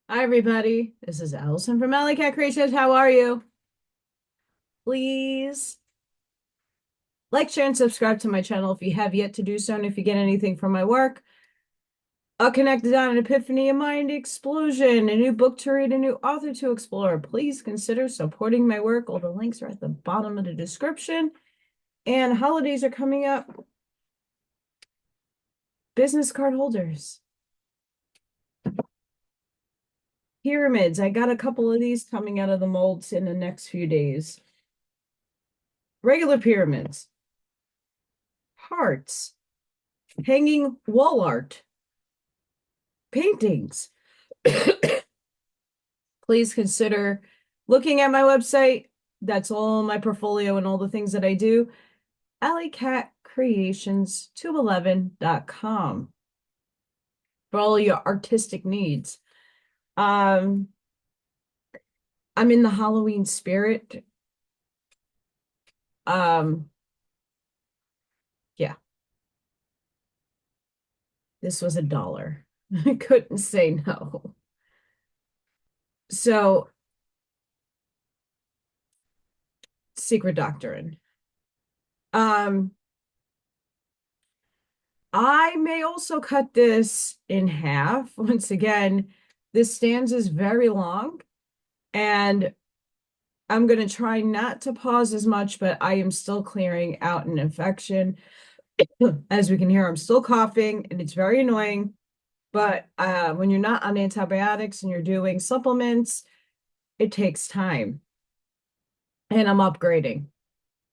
Hi, everybody. This is Allison from Alley Cat Creations. How are you? Please like, share, and subscribe to my channel if you have yet to do so. And if you get anything from my work, a connected on an epiphany, a mind explosion, a new book to read, a new author to explore, please consider supporting my work. All the links are at the bottom of the description. And holidays are coming up. Business card holders. Pyramids. I got a couple of these coming out of the molds in the next few days. Regular pyramids. Hearts. Hanging wall art. Paintings. Please consider looking at my website. That's all my portfolio and all the things that I do. alleycatcreations211.com for all your artistic needs. I'm in the Halloween spirit. Yeah, this was $1. I couldn't say no. So, Secret Doctrine. Um, I may also cut this in half. Once again, this stanza is very long, and I'm going to try not to pause as much, but I am still clearing out an infection. As we can hear, I'm still coughing, and it's very annoying. But when you're not on antibiotics and you're doing supplements, it takes time. And I'm upgrading.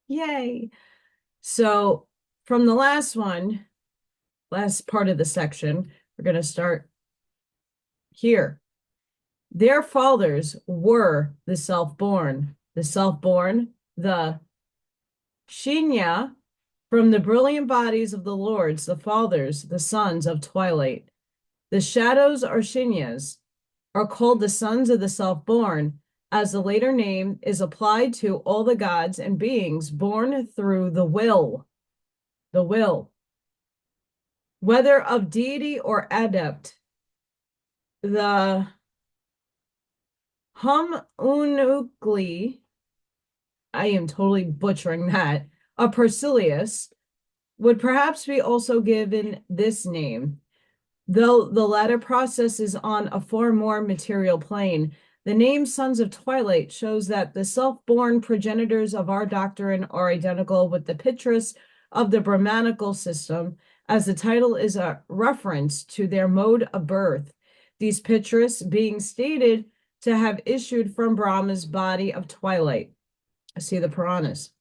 Yay. So from the last part of the section, we're going to start here. Their fathers were the self-born, the Shinya, from the brilliant bodies of the lords, the fathers, the sons of twilight. The shadows or Shinyas are called the sons of the self-born, as the later name is applied to all the gods and beings born through the will. The will. Whether of deity or adept, the homunuli, I am totally butchering that, of Persilius, would perhaps be also given this name, though the latter process is on a far more material plane. The name Sons of Twilight shows that the self-born progenitors of our doctrine are identical with the Pitris of the Brahmanical system, as the title is a reference to their mode of birth, these Pitris being stated to have issued from Brahma's body of twilight. See the Puranas.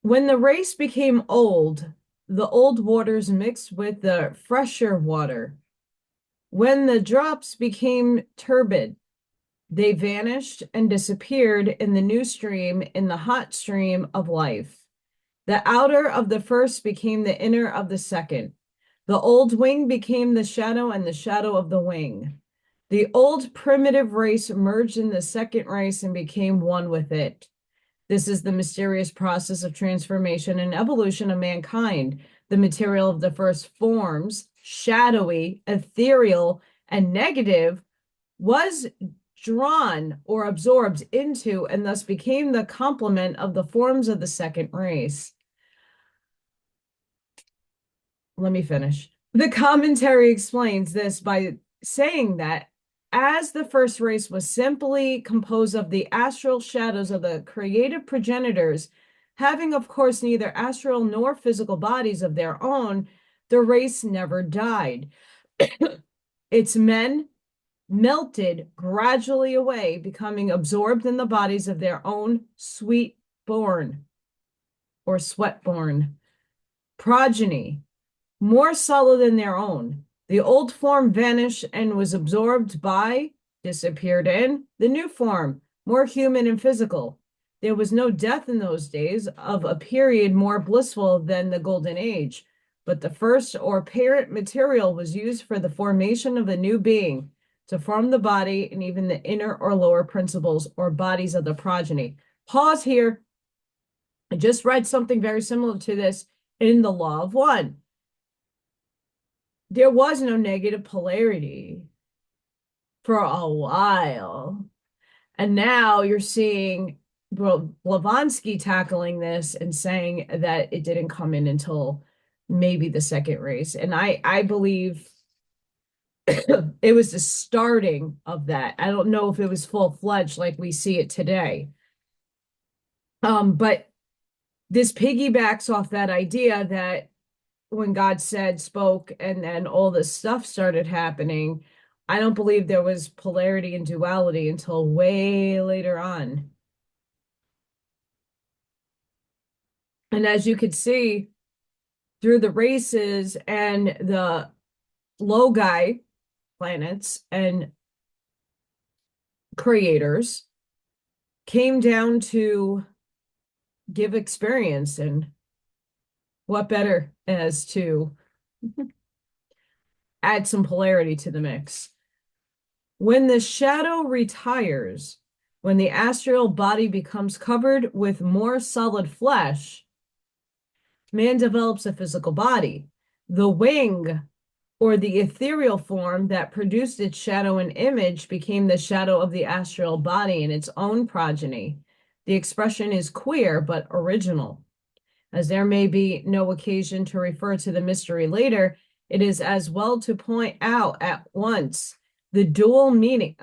When the race became old, the old waters mixed with the fresher water. When the drops became turbid, they vanished and disappeared in the new stream, in the hot stream of life. The outer of the first became the inner of the second. The old wing became the shadow and the shadow of the wing. The old primitive race merged in the second race and became one with it. This is the mysterious process of transformation and evolution of mankind. The material of the first forms, shadowy, ethereal, and negative, was drawn or absorbed into and thus became the complement of the forms of the second race. Let me finish. The commentary explains this by saying that as the first race was simply composed of the astral shadows of the creative progenitors, having, of course, neither astral nor physical bodies of their own, the race never died. Its men melted gradually away, becoming absorbed in the bodies of their own sweet-born or sweat-born progeny, more solid than their own. The old form vanished and was absorbed by, disappeared in, the new form, more human and physical. There was no death in those days of a period more blissful than the Golden Age, but the first or parent material was used for the formation of a new being, to form the body and even the inner or lower principles or bodies of the progeny. Pause here. I just read something very similar to this in the Law of One. There was no negative polarity. for a while. And now you're seeing Blavatsky tackling this and saying that it didn't come in until maybe the second race. And I believe it was the starting of that. I don't know if it was full-fledged like we see it today. But this piggybacks off that idea that when God said, spoke, and then all this stuff started happening, I don't believe there was polarity and duality until way later on. And as you could see through the races and the logi planets and creators came down to give experience, and what better as to add some polarity to the mix. When the shadow retires, when the astral body becomes covered with more solid flesh, man develops a physical body. The wing, or the ethereal form that produced its shadow and image, became the shadow of the astral body in its own progeny. The expression is queer but original. As there may be no occasion to refer to the mystery later, it is as well to point out at once the dual meaning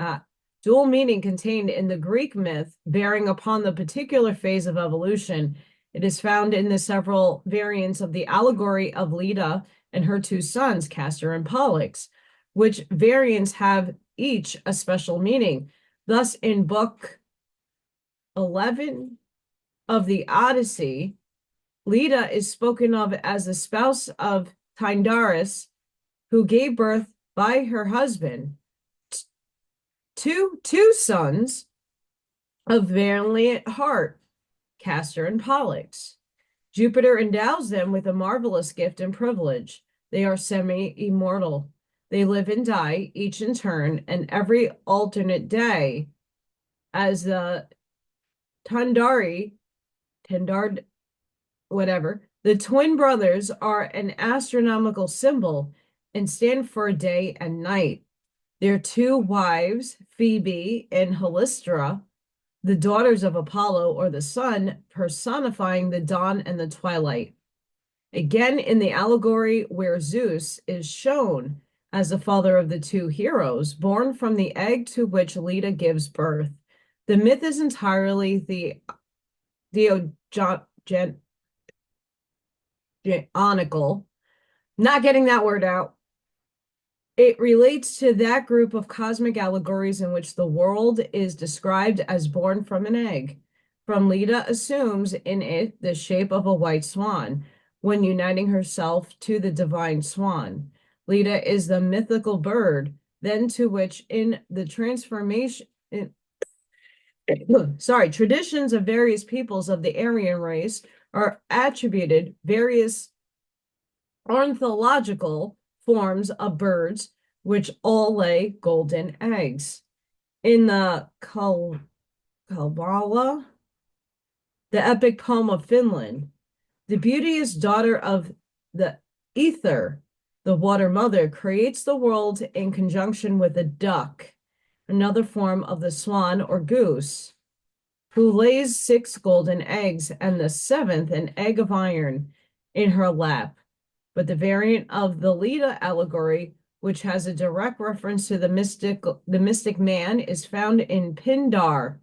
contained in the Greek myth bearing upon the particular phase of evolution. It is found in the several variants of the allegory of Leda and her two sons, Castor and Pollux, which variants have each a special meaning. Thus, in Book 11 of the Odyssey, Leda is spoken of as the spouse of Tyndaris, who gave birth by her husband to two sons of valiant heart, Castor and Pollux. Jupiter endows them with a marvelous gift and privilege. They are semi-immortal. They live and die, each in turn, and every alternate day, as the whatever, the twin brothers are an astronomical symbol and stand for day and night. Their two wives, Phoebe and Halistra, the daughters of Apollo or the sun, personifying the dawn and the twilight. Again, in the allegory where Zeus is shown as the father of the two heroes, born from the egg to which Leda gives birth, the myth is entirely theogonical. Not getting that word out. It relates to that group of cosmic allegories in which the world is described as born from an egg. From Leda assumes in it the shape of a white swan when uniting herself to the divine swan. Leda is the mythical bird, then to which in the traditions of various peoples of the Aryan race are attributed various ornithological forms of birds, which all lay golden eggs. In the Kalevala, the epic poem of Finland, the beauteous daughter of the ether, the water mother, creates the world in conjunction with a duck, another form of the swan or goose, who lays 6 golden eggs, and the 7th an egg of iron in her lap. But the variant of the Leda allegory, which has a direct reference to the mystic man, is found in Pindar,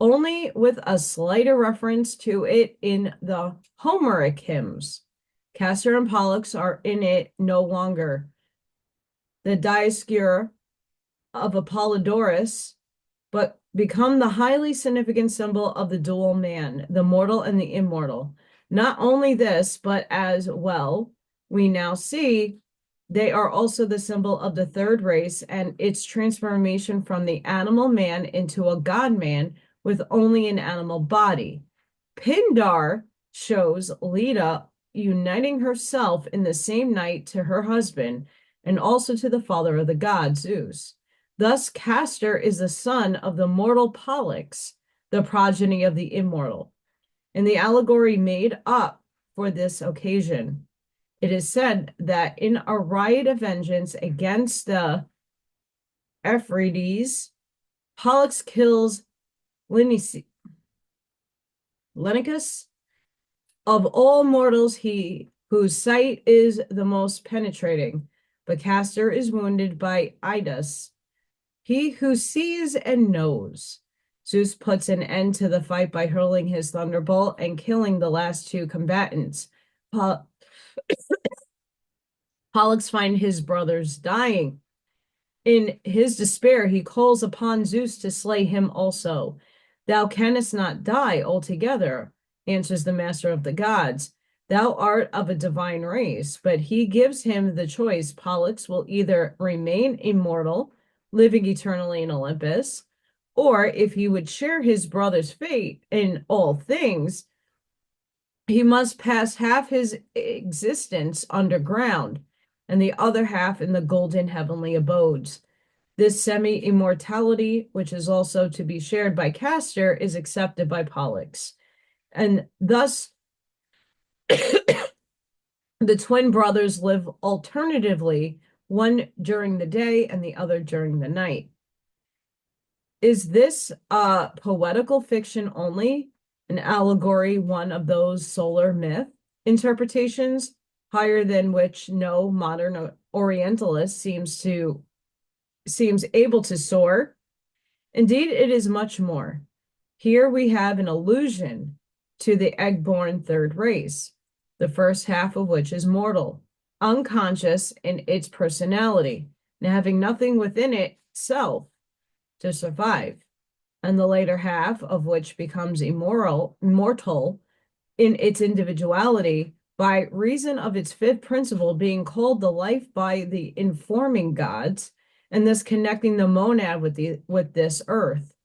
only with a slighter reference to it in the Homeric hymns. Castor and Pollux are in it no longer. The Dioscure of Apollodorus, but become the highly significant symbol of the dual man, the mortal and the immortal. Not only this, but as well, we now see they are also the symbol of the third race and its transformation from the animal man into a god man with only an animal body. Pindar shows Leda uniting herself in the same night to her husband and also to the father of the god, Zeus. Thus, Castor is the son of the mortal Pollux, the progeny of the immortal. In the allegory made up for this occasion, it is said that in a riot of vengeance against the Hermaphrodite, Pollux kills Lenicus. Of all mortals, he whose sight is the most penetrating, but Castor is wounded by Idas. He who sees and knows. Zeus puts an end to the fight by hurling his thunderbolt and killing the last two combatants. Pollux finds his brothers dying. In his despair, he calls upon Zeus to slay him also. Thou canst not die altogether, answers the master of the gods. Thou art of a divine race, but he gives him the choice. Pollux will either remain immortal, living eternally in Olympus, or if he would share his brother's fate in all things, he must pass half his existence underground and the other half in the golden heavenly abodes. This semi-immortality, which is also to be shared by Castor, is accepted by Pollux. And thus, the twin brothers live alternatively, one during the day and the other during the night. Is this poetical fiction only, an allegory, one of those solar myth interpretations, higher than which no modern Orientalist seems able to soar? Indeed, it is much more. Here we have an allusion to the egg-born third race, the first half of which is mortal, unconscious in its personality, and having nothing within itself to survive, and the later half of which becomes immortal in its individuality by reason of its fifth principle being called the life by the informing gods, and thus connecting the monad with this earth.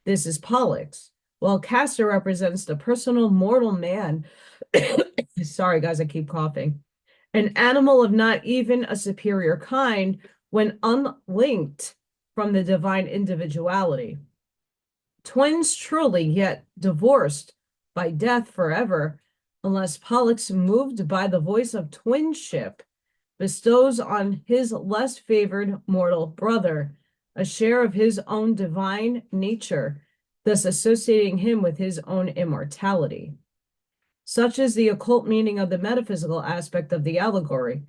This is Pollux, while Castor represents the personal mortal man. Sorry, guys, I keep coughing. An animal of not even a superior kind when unlinked from the divine individuality. Twins truly, yet divorced by death forever, unless Pollux, moved by the voice of twinship, bestows on his less favored mortal brother a share of his own divine nature, thus associating him with his own immortality. Such is the occult meaning of the metaphysical aspect of the allegory.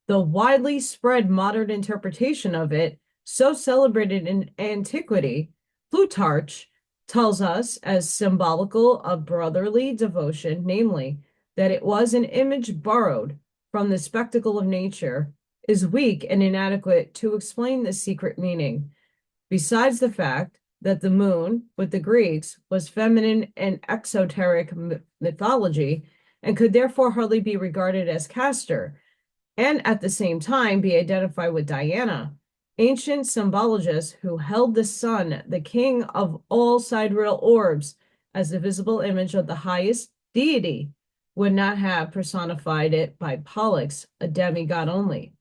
The widely spread modern interpretation of it, so celebrated in antiquity, Plutarch tells us as symbolical of brotherly devotion, namely, that it was an image borrowed from the spectacle of nature, is weak and inadequate to explain the secret meaning. Besides the fact that the moon, with the Greeks, was feminine and exoteric mythology, and could therefore hardly be regarded as Castor, and at the same time be identified with Diana. Ancient symbologists who held the sun, the king of all sidereal orbs, as the visible image of the highest deity, would not have personified it by Pollux, a demigod only.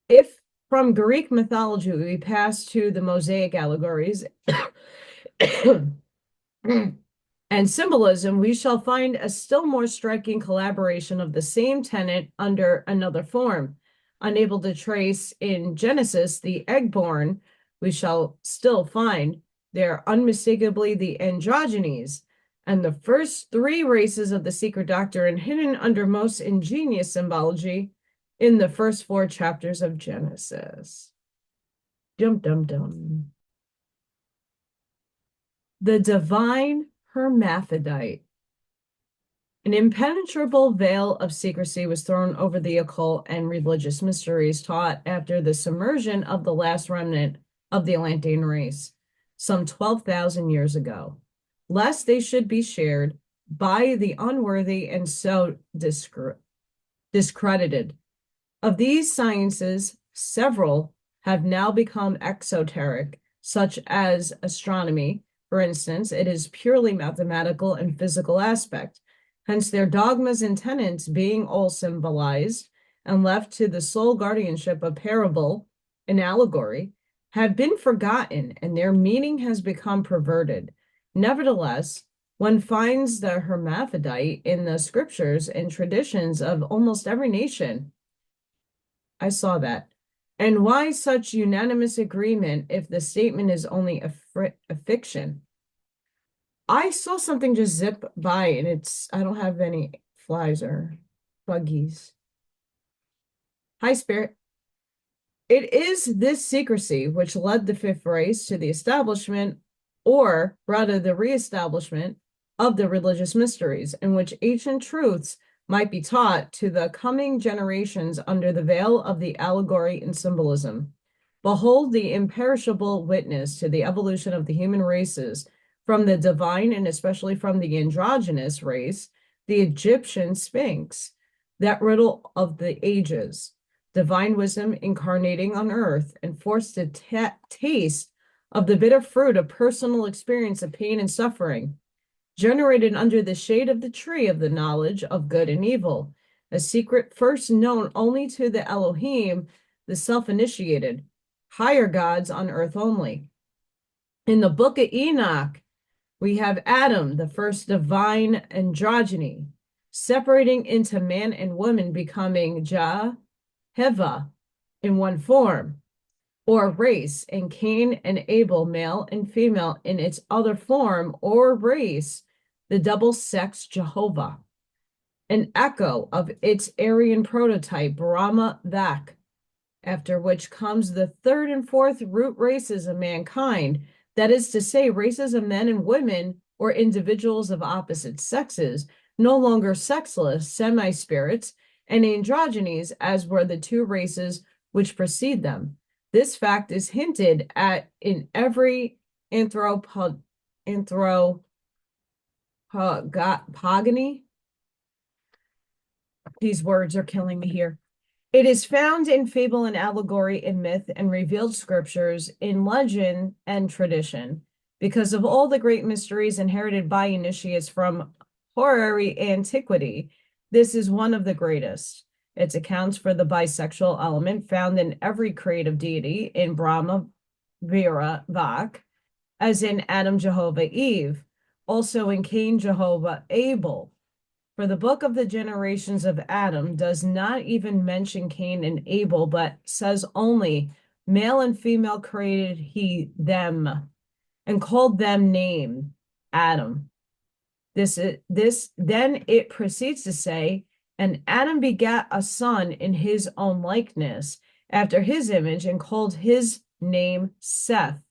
If from Greek mythology we pass to the Mosaic allegories and symbolism, we shall find a still more striking collaboration of the same tenet under another form. Unable to trace in Genesis the egg-born, we shall still find they're unmistakably the androgynes, and the first three races of the secret doctrine hidden under most ingenious symbology in the first 4 chapters of Genesis. Dum dum dum. The divine hermaphrodite. An impenetrable veil of secrecy was thrown over the occult and religious mysteries taught after the submersion of the last remnant of the Atlantean race, some 12,000 years ago, lest they should be shared by the unworthy and so discredited. Of these sciences, several have now become exoteric, such as astronomy. For instance, it is purely mathematical and physical aspect. Hence, their dogmas and tenets being all symbolized and left to the sole guardianship of parable and allegory, have been forgotten and their meaning has become perverted. Nevertheless, one finds the hermaphrodite in the scriptures and traditions of almost every nation. I saw that. And why such unanimous agreement if the statement is only a fiction? I saw something just zip by and I don't have any flies or buggies. Hi, Spirit. It is this secrecy which led the fifth race to the establishment, or rather the reestablishment, of the religious mysteries, in which ancient truths might be taught to the coming generations under the veil of the allegory and symbolism. Behold the imperishable witness to the evolution of the human races from the divine and especially from the androgynous race, the Egyptian Sphinx, that riddle of the ages, divine wisdom incarnating on earth and forced to taste of the bitter fruit of personal experience of pain and suffering, generated under the shade of the tree of the knowledge of good and evil, a secret first known only to the Elohim, the self-initiated, higher gods on earth only. In the book of Enoch, we have Adam, the first divine androgyny, separating into man and woman, becoming Jah, Heva in one form, or race, and Cain and Abel, male and female, in its other form or race, the double sex Jehovah, an echo of its Aryan prototype, Brahma Vak, after which comes the third and fourth root races of mankind, that is to say, races of men and women or individuals of opposite sexes, no longer sexless, semi-spirits, and androgynes, as were the two races which precede them. This fact is hinted at in every anthropogony. These words are killing me here. It is found in fable and allegory, in myth and revealed scriptures, in legend and tradition, because of all the great mysteries inherited by initiates from hoary antiquity. This is one of the greatest. It accounts for the bisexual element found in every creative deity, in Brahma, Vira, Vak, as in Adam, Jehovah, Eve, also in Cain, Jehovah, Abel. For the book of the generations of Adam does not even mention Cain and Abel, but says only, male and female created he them, and called them name Adam. Then it proceeds to say, and Adam begat a son in his own likeness, after his image, and called his name Seth,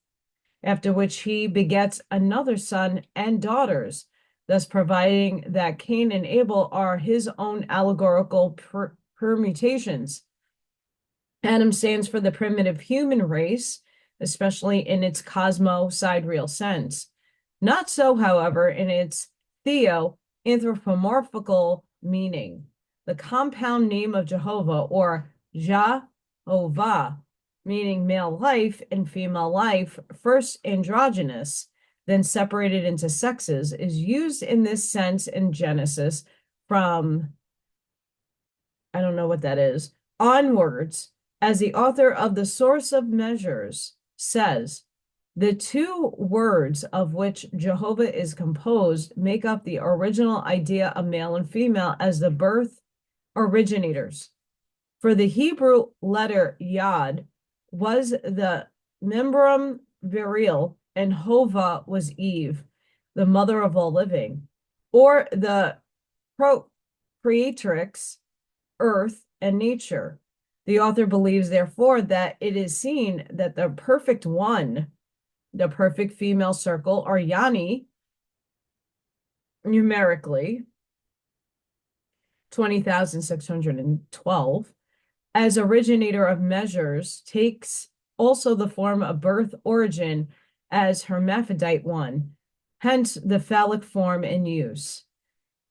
after which he begets another son and daughters, thus providing that Cain and Abel are his own allegorical permutations. Adam stands for the primitive human race, especially in its cosmo-sidereal sense. Not so, however, in its theo-anthropomorphical meaning. The compound name of Jehovah, or Jah-ovah, meaning male life and female life, first androgynous, then separated into sexes, is used in this sense in Genesis from, I don't know what that is, onwards, as the author of The Source of Measures says, the two words of which Jehovah is composed make up the original idea of male and female as the birth originators. For the Hebrew letter Yod was the membrum virile, and Hova was Eve, the mother of all living, or the creatrix, earth and nature. The author believes, therefore, that it is seen that the perfect one, the perfect female circle, or Yani, numerically, 20,612, as originator of measures, takes also the form of birth origin as Hermaphrodite one, hence the phallic form in use.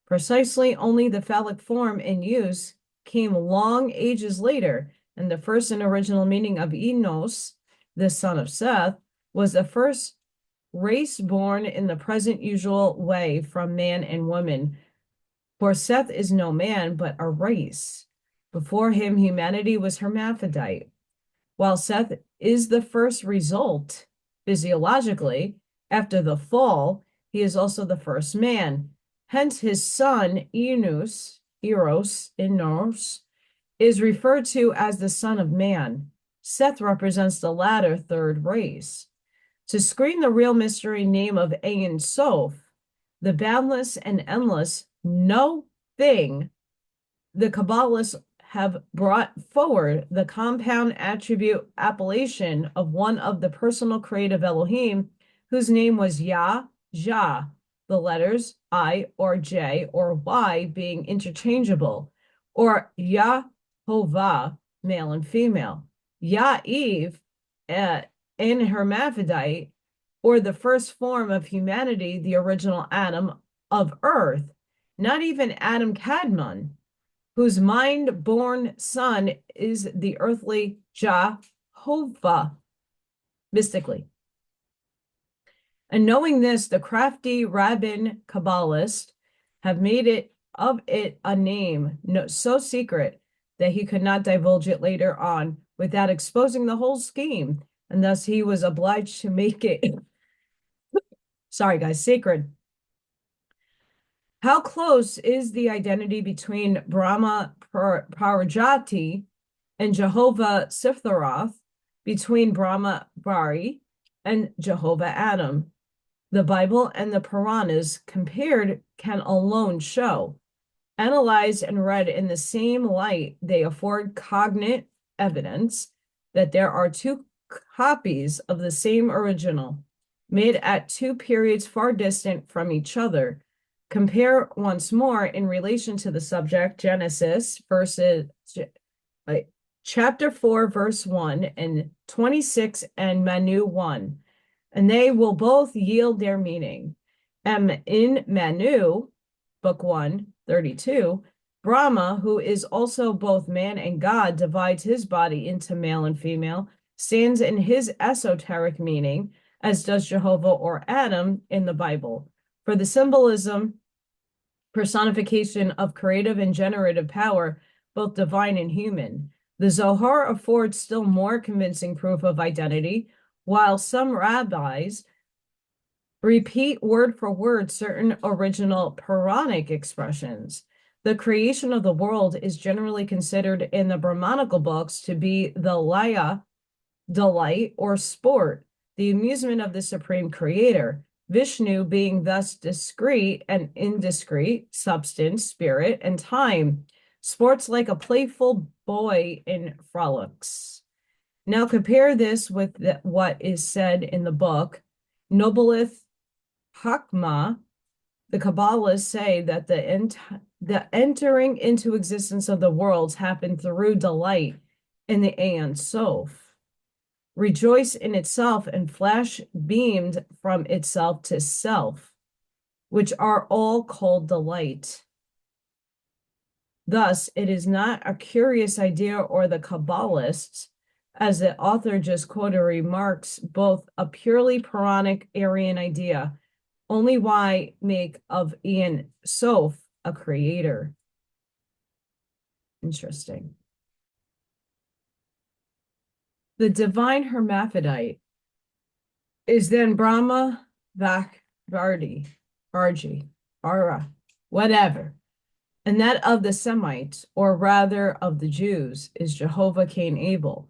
Precisely only the phallic form in use came long ages later, and the first and original meaning of Enos, the son of Seth, was the first race born in the present usual way from man and woman. For Seth is no man, but a race. Before him, humanity was hermaphrodite. While Seth is the first result, physiologically, after the fall, he is also the first man. Hence, his son, Eros, is referred to as the son of man. Seth represents the latter third race. To screen the real mystery name of Ein Sof, the boundless and endless no thing, the Kabbalists have brought forward the compound attribute appellation of one of the personal creative Elohim, whose name was Yah, Jah, the letters I or J or Y being interchangeable, or Yahovah, male and female, Yah-Eve, in Hermaphrodite, or the first form of humanity, the original Adam of earth, not even Adam Kadmon, whose mind-born son is the earthly Jehovah, mystically. And knowing this, the crafty rabbin Kabbalists have made it a name so secret that he could not divulge it later on without exposing the whole scheme, and thus he was obliged to make it, sorry guys, sacred. How close is the identity between Brahma Parajati and Jehovah Sipharoth, between Brahma Bari and Jehovah Adam? The Bible and the Puranas compared can alone show. Analyzed and read in the same light, they afford cognate evidence that there are two copies of the same original, made at two periods far distant from each other. Compare once more in relation to the subject, Genesis chapter 4, verse 1 and 26 and Manu 1, and they will both yield their meaning. In Manu, book 1, 32, Brahma, who is also both man and God, divides his body into male and female, stands in his esoteric meaning, as does Jehovah or Adam in the Bible. For the symbolism, personification of creative and generative power, both divine and human. The Zohar affords still more convincing proof of identity, while some rabbis repeat word for word certain original Puranic expressions. The creation of the world is generally considered in the Brahmanical books to be the laya, delight, or sport, the amusement of the supreme creator, Vishnu being thus discrete and indiscrete, substance, spirit, and time, sports like a playful boy in frolics. Now compare this with what is said in the book, Nobleth Hakma. The Kabbalists say that the entering into existence of the worlds happened through delight in the Ein Sof. Rejoice in itself and flash beamed from itself to self, which are all called delight. Thus, it is not a curious idea or the Kabbalists, as the author just quoted remarks, both a purely Puranic Aryan idea, only why make of Ein Sof a creator. Interesting. The divine hermaphrodite is then Brahma, Vardi, Arji, Ara, whatever. And that of the Semites, or rather of the Jews, is Jehovah Cain Abel.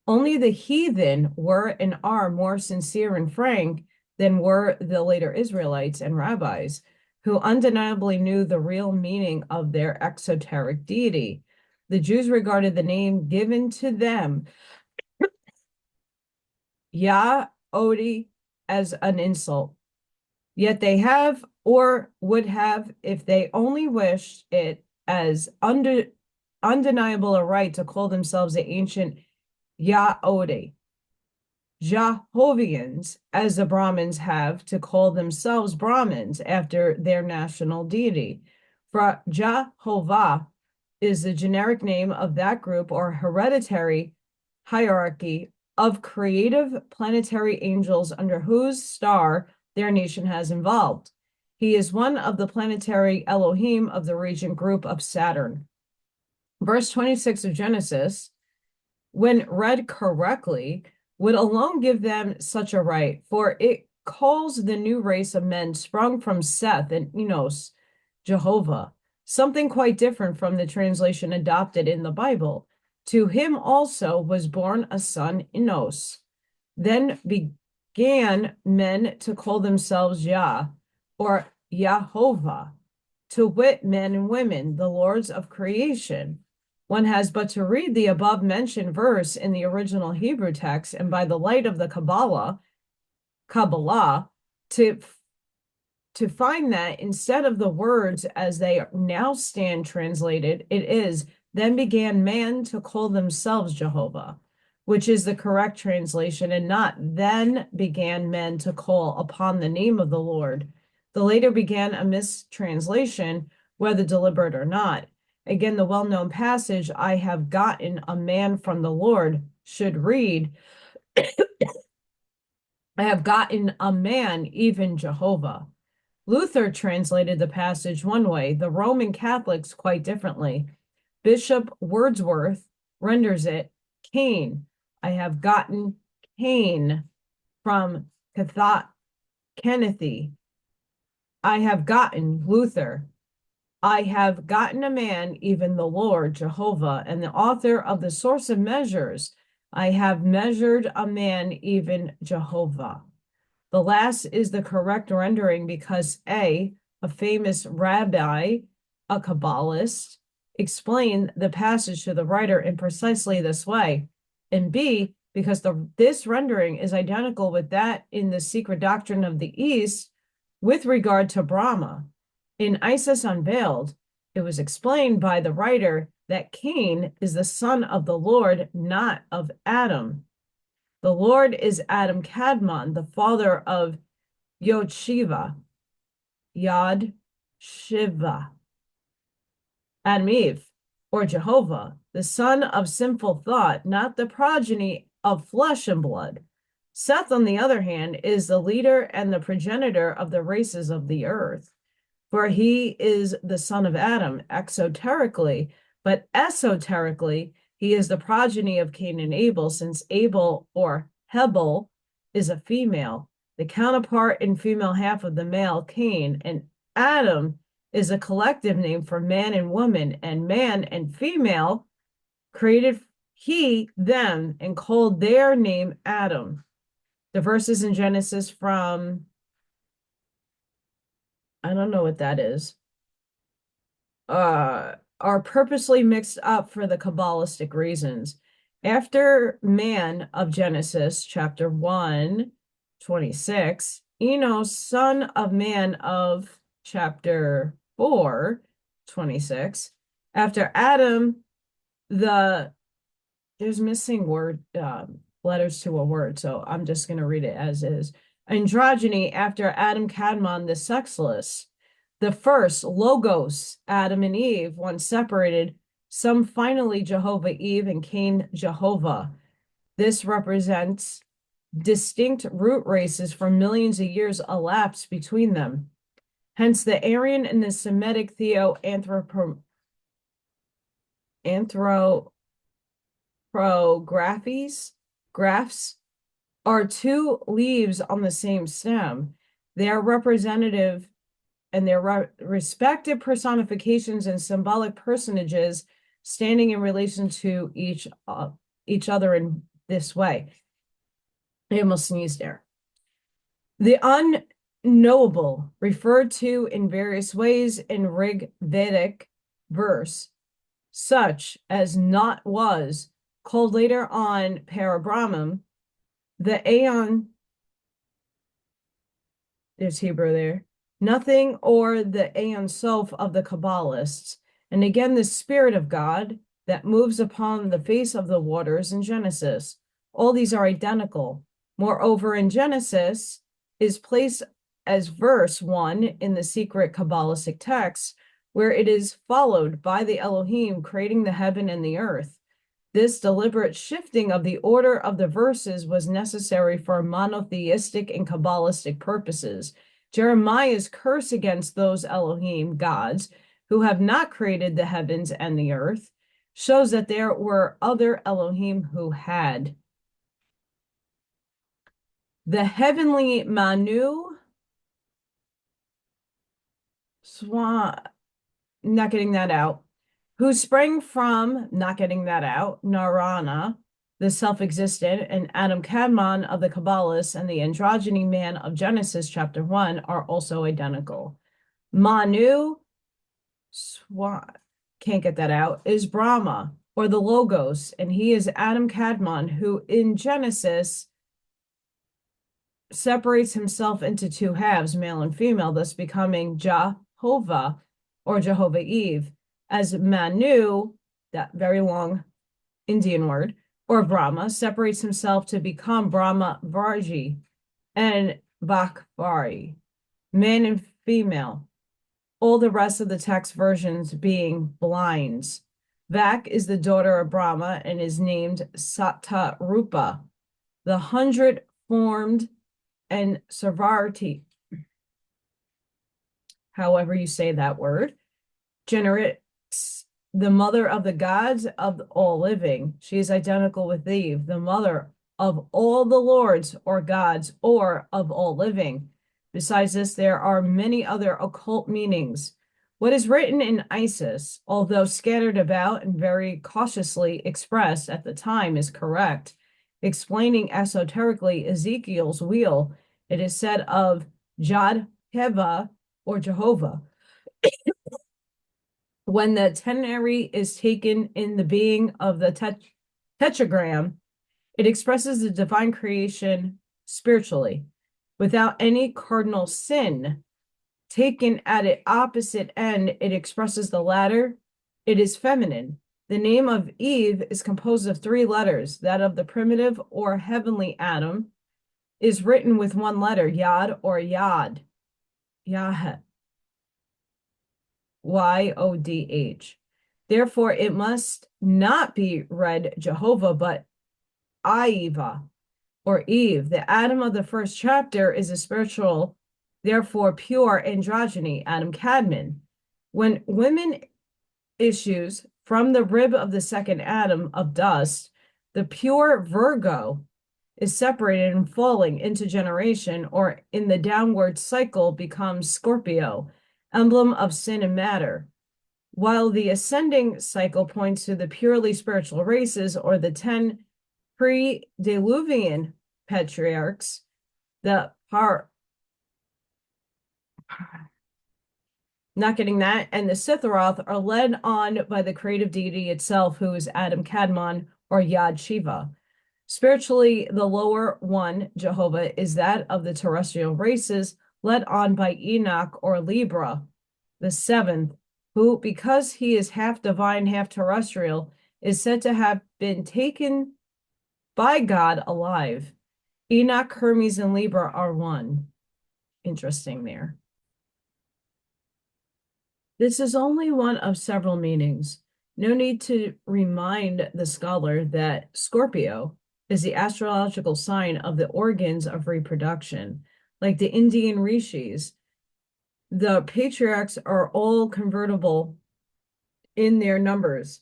Only the heathen were and are more sincere and frank than were the later Israelites and rabbis, who undeniably knew the real meaning of their exoteric deity. The Jews regarded the name given to them, Yah Odi, as an insult. Yet they have, or would have, if they only wished it, as undeniable a right to call themselves the ancient Yah-Odi. Jehovians, as the Brahmins have to call themselves Brahmins after their national deity. For Jehovah is the generic name of that group or hereditary hierarchy of creative planetary angels under whose star their nation has involved. He is one of the planetary Elohim of the regent group of Saturn. Verse 26 of Genesis, when read correctly, would alone give them such a right, for it calls the new race of men sprung from Seth and Enos, Jehovah, something quite different from the translation adopted in the Bible. To him also was born a son, Enos. Then began men to call themselves Yah, or Yahovah, to wit, men and women, the lords of creation. One has but to read the above mentioned verse in the original Hebrew text, and by the light of the Kabbalah, to find that instead of the words as they now stand translated, it is, then began man to call themselves Jehovah, which is the correct translation, and not then began men to call upon the name of the Lord. The later began a mistranslation, whether deliberate or not. Again, the well-known passage, I have gotten a man from the Lord, should read, I have gotten a man, even Jehovah. Luther translated the passage one way, the Roman Catholics quite differently. Bishop Wordsworth renders it Cain. I have gotten Cain from Kennethy. I have gotten Luther. I have gotten a man, even the Lord, Jehovah, and the author of the source of measures. I have measured a man, even Jehovah. The last is the correct rendering because A, a famous rabbi, a Kabbalist, explained the passage to the writer in precisely this way, and B, because this rendering is identical with that in the secret doctrine of the East with regard to Brahma. In Isis Unveiled, it was explained by the writer that Cain is the son of the Lord, not of Adam. The Lord is Adam Kadmon, the father of Yod Shiva, Adam Eve, or Jehovah, the son of sinful thought, not the progeny of flesh and blood. Seth, on the other hand, is the leader and the progenitor of the races of the earth, for he is the son of Adam exoterically, but esoterically, he is the progeny of Cain and Abel, since Abel, or Hebel, is a female, the counterpart and female half of the male Cain, and Adam is a collective name for man and woman, and man and female created he, them, and called their name Adam. The verses in Genesis from, I don't know what that is, are purposely mixed up for the Kabbalistic reasons. After man of Genesis, chapter 1, 26, Enos, son of man of chapter 4, 26. After Adam, there's missing letters to a word, so I'm just going to read it as is. Androgyny, after Adam Kadmon, the sexless. The first, Logos, Adam and Eve, once separated, some finally Jehovah Eve and Cain Jehovah. This represents distinct root races for millions of years elapsed between them. Hence, the Aryan and the Semitic graphs are two leaves on the same stem. They are representative and their respective personifications and symbolic personages standing in relation to each other in this way. I almost sneezed there. The unknowable, referred to in various ways in Rig Vedic verse, such as not was, called later on Parabrahman, the Aeon, there's Hebrew there, nothing, or the Aeon Sof of the Kabbalists, and again the Spirit of God that moves upon the face of the waters in Genesis. All these are identical. Moreover, in Genesis is placed as verse 1 in the secret Kabbalistic text, where it is followed by the Elohim creating the heaven and the earth. This deliberate shifting of the order of the verses was necessary for monotheistic and Kabbalistic purposes. Jeremiah's curse against those Elohim gods who have not created the heavens and the earth shows that there were other Elohim who had. The heavenly Manu, not getting that out, who sprang from, not getting that out, Narana, the self-existent, and Adam Kadmon of the Kabbalists and the androgyny man of Genesis chapter 1 are also identical. Manu, can't get that out, is Brahma, or the Logos, and he is Adam Kadmon, who in Genesis separates himself into two halves, male and female, thus becoming Jehovah or Jehovah Eve, as Manu, that very long Indian word, or Brahma, separates himself to become Brahma Varji and Vakvari, man and female. All the rest of the text versions being blinds. Vak is the daughter of Brahma and is named Sata Rupa, the 100-formed and Sarvarti, however you say that word, generates the mother of the gods of all living. She is identical with Eve, the mother of all the lords or gods or of all living. Besides this, there are many other occult meanings. What is written in Isis, although scattered about and very cautiously expressed at the time, is correct. Explaining esoterically Ezekiel's wheel, it is said of Jad-Heva or Jehovah. When the ternary is taken in the being of the tetragram, it expresses the divine creation spiritually, without any cardinal sin. Taken at its opposite end, it expresses the latter. It is feminine. The name of Eve is composed of 3 letters. That of the primitive or heavenly Adam is written with 1 letter, Yod or Yad. Yah. Yodh. Therefore, it must not be read Jehovah, but Aiva or Eve. The Adam of the first chapter is a spiritual, therefore pure androgyny, Adam Kadmon. When women issues from the rib of the second Adam of dust, the pure Virgo is separated and falling into generation, or in the downward cycle becomes Scorpio, emblem of sin and matter, while the ascending cycle points to the purely spiritual races, or the 10 pre-Diluvian patriarchs, the not getting that, and the Sitharoth are led on by the creative deity itself, who is Adam Kadmon or Yad Shiva. Spiritually, the lower one, Jehovah, is that of the terrestrial races, led on by Enoch or Libra, the 7th, who, because he is half divine, half terrestrial, is said to have been taken by God alive. Enoch, Hermes, and Libra are one. Interesting there. This is only one of several meanings. No need to remind the scholar that Scorpio is the astrological sign of the organs of reproduction. Like the Indian rishis, the patriarchs are all convertible in their numbers,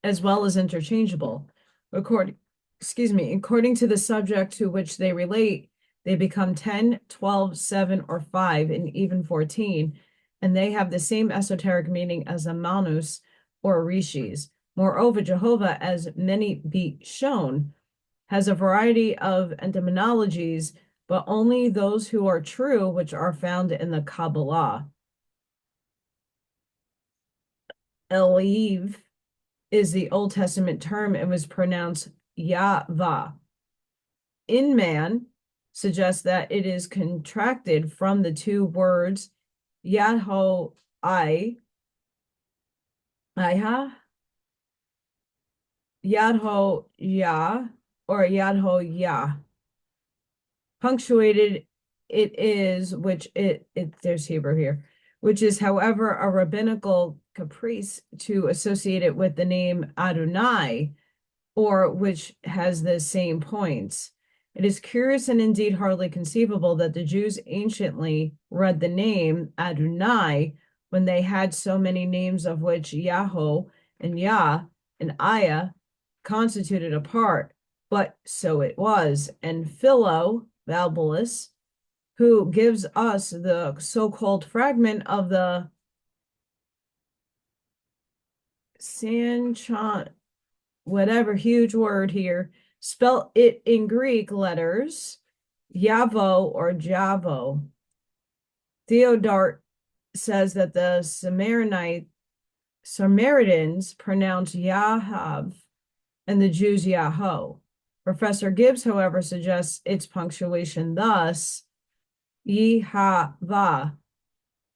as well as interchangeable. According to the subject to which they relate, they become 10, 12, 7, or 5, and even 14, and they have the same esoteric meaning as a manus or rishis. Moreover, Jehovah, as many be shown, has a variety of etymologies, but only those who are true, which are found in the Kabbalah. Eliv is the Old Testament term and was pronounced Yahvah. In man suggests that it is contracted from the 2 words Yadho Iha, Yadho Yah, or Yadho Yah. Punctuated it is, which there's Hebrew here, which is, however, a rabbinical caprice to associate it with the name Adonai, or which has the same points. It is curious and indeed hardly conceivable that the Jews anciently read the name Adonai when they had so many names, of which Yahoo and Yah and Aya constituted a part, but so it was. And Philo, Valbulus, who gives us the so-called fragment of the Sanchan, whatever huge word here, spell it in Greek letters, Yavo or Javo. Theodore says that the Samaritans pronounce Yahav and the Jews Yaho. Professor Gibbs, however, suggests its punctuation thus, Yihava,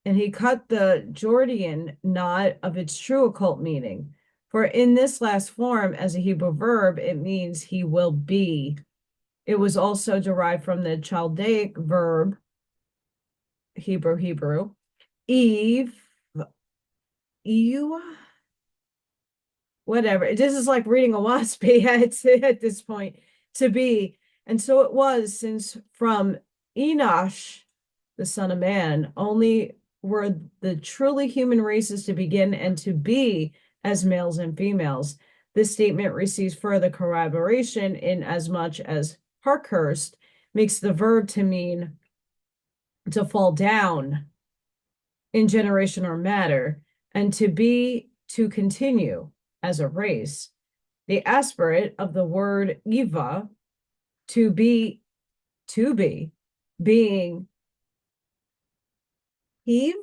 and he cut the Jordian knot of its true occult meaning. For in this last form, as a Hebrew verb, it means he will be. It was also derived from the Chaldaic verb, Hebrew, Eve, whatever. This is like reading a WASP at this point, to be. And so it was, since from Enosh, the son of man, only were the truly human races to begin and to be as males and females. This statement receives further corroboration in as much as Parkhurst makes the verb to mean to fall down in generation or matter, and to be to continue as a race. The aspirate of the word Eva, to be, being Eve,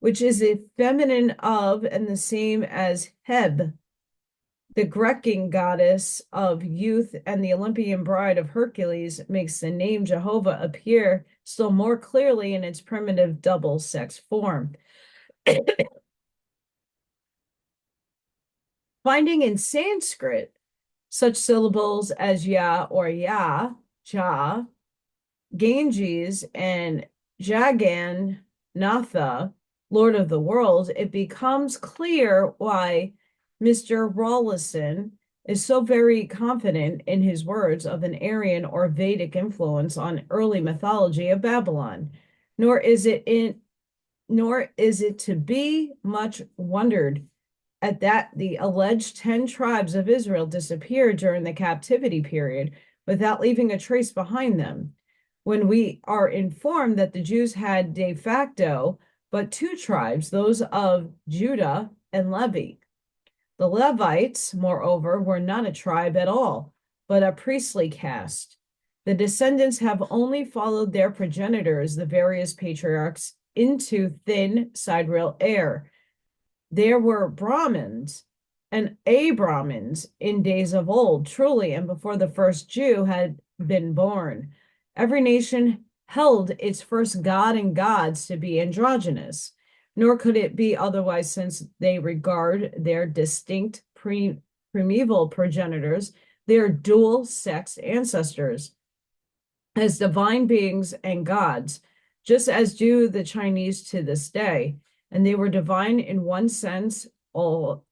which is a feminine of and the same as Heb, the Grecian goddess of youth and the Olympian bride of Hercules, makes the name Jehovah appear still more clearly in its primitive double sex form. Finding in Sanskrit such syllables as Ya or Ya, Ja, Ganges, and Jagannatha, Lord of the World, it becomes clear why Mr. Rawlinson is so very confident in his words of an Aryan or Vedic influence on early mythology of Babylon. Nor is it to be much wondered at that the alleged 10 tribes of Israel disappeared during the captivity period without leaving a trace behind them, when we are informed that the Jews had de facto but 2 tribes, those of Judah and Levi. The Levites, moreover, were not a tribe at all, but a priestly caste. The descendants have only followed their progenitors, the various patriarchs, into thin sidereal air. There were Brahmins and Abrahmins in days of old, truly, and before the first Jew had been born. Every nation held its first god and gods to be androgynous, nor could it be otherwise, since they regard their distinct primeval progenitors, their dual-sexed ancestors, as divine beings and gods, just as do the Chinese to this day. And they were divine in one sense,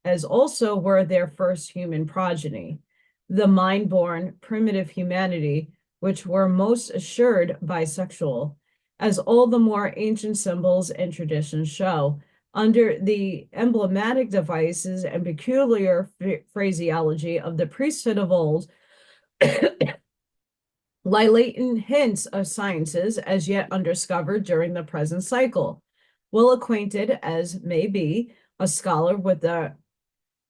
as also were their first human progeny, the mind-born primitive humanity, which were most assured bisexual, as all the more ancient symbols and traditions show. Under the emblematic devices and peculiar phraseology of the priesthood of old, lie latent hints of sciences as yet undiscovered during the present cycle. Well acquainted as may be a scholar with the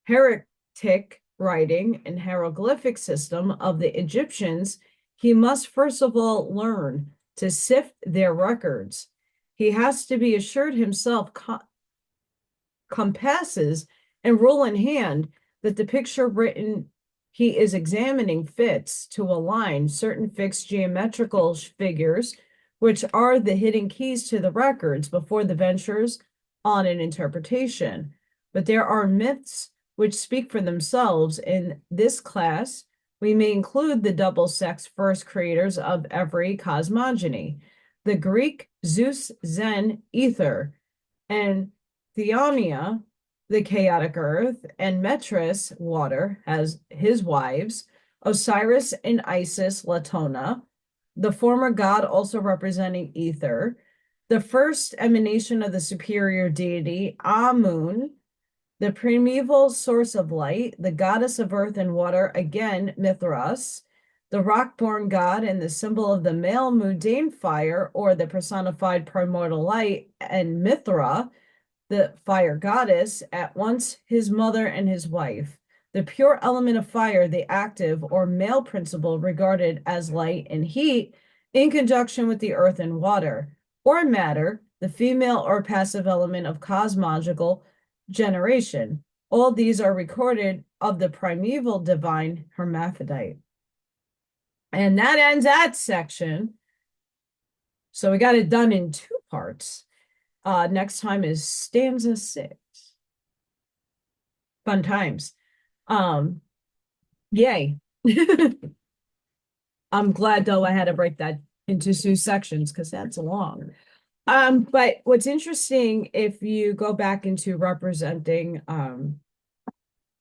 hieratic writing and hieroglyphic system of the Egyptians, he must first of all learn to sift their records. He has to be assured himself compasses and rule in hand that the picture written he is examining fits to align certain fixed geometrical figures, which are the hidden keys to the records before the ventures on an interpretation. But there are myths which speak for themselves. In this class, we may include the double-sex first creators of every cosmogony, the Greek Zeus, Zen, Ether, and Theonia, the chaotic earth, and Metris, water, has his wives, Osiris and Isis, Latona, the former god also representing ether, the first emanation of the superior deity, Amun, the primeval source of light, the goddess of earth and water, again Mithras, the rock-born god and the symbol of the male mundane fire, or the personified primordial light, and Mithra, the fire goddess, at once his mother and his wife. The pure element of fire, the active or male principle regarded as light and heat, in conjunction with the earth and water, or matter, the female or passive element of cosmological generation. All these are recorded of the primeval divine Hermaphrodite. And that ends that section. So we got it done in 2 parts. Next time is stanza 6. Fun times. Yay. I'm glad though I had to break that into 2 sections because that's long. But what's interesting, if you go back into representing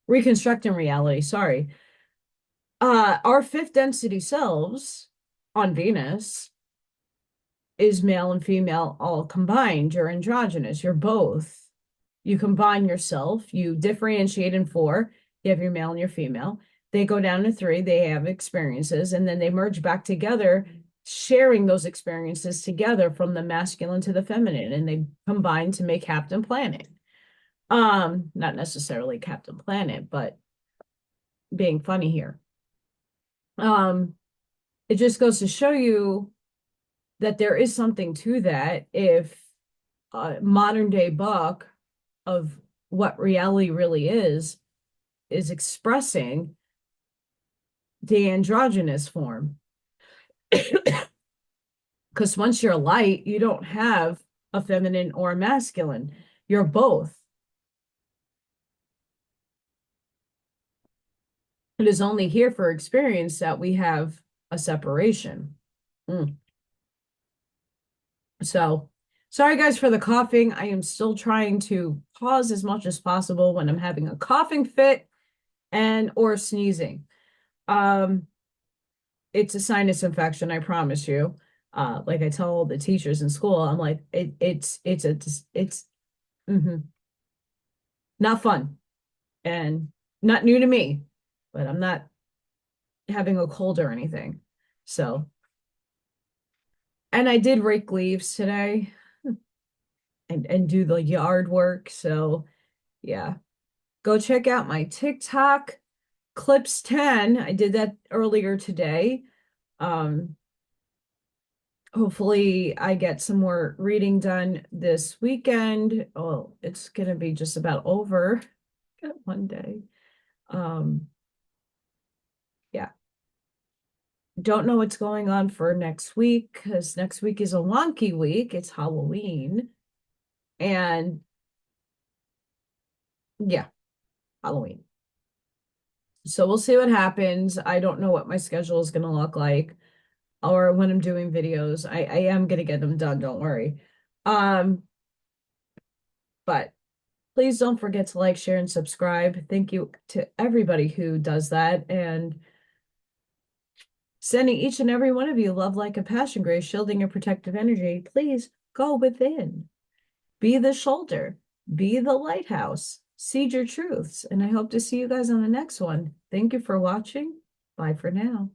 reconstructing reality, sorry, our fifth density selves on Venus is male and female all combined. You're androgynous, you're both. You combine yourself, you differentiate in 4, you have your male and your female. They go down to 3, they have experiences, and then they merge back together, sharing those experiences together from the masculine to the feminine, and they combine to make Captain Planet. Not necessarily Captain Planet, but being funny here. It just goes to show you that there is something to that if a modern day book of what reality really is expressing the androgynous form. Because once you're light, you don't have a feminine or a masculine. You're both. It is only here for experience that we have a separation. So, sorry guys for the coughing. I am still trying to pause as much as possible when I'm having a coughing fit and or sneezing. It's a sinus infection, I promise you. Like I tell the teachers in school, I'm like, it's not fun and not new to me, but I'm not having a cold or anything. So, and I did rake leaves today and do the yard work. So yeah, go check out my TikTok clips 10. I did that earlier today. Hopefully I get some more reading done this weekend. Oh, it's gonna be just about over. Got one day. Yeah. Don't know what's going on for next week because next week is a wonky week. It's Halloween. And yeah, Halloween. So we'll see what happens. I don't know what my schedule is going to look like or when I'm doing videos. I am going to get them done, don't worry. But please don't forget to like, share, and subscribe. Thank you to everybody who does that. And sending each and every one of you love, like a passion, grace, shielding, and protective energy. Please go within. Be the shoulder. Be the lighthouse. Seed your truths. And I hope to see you guys on the next one. Thank you for watching. Bye for now.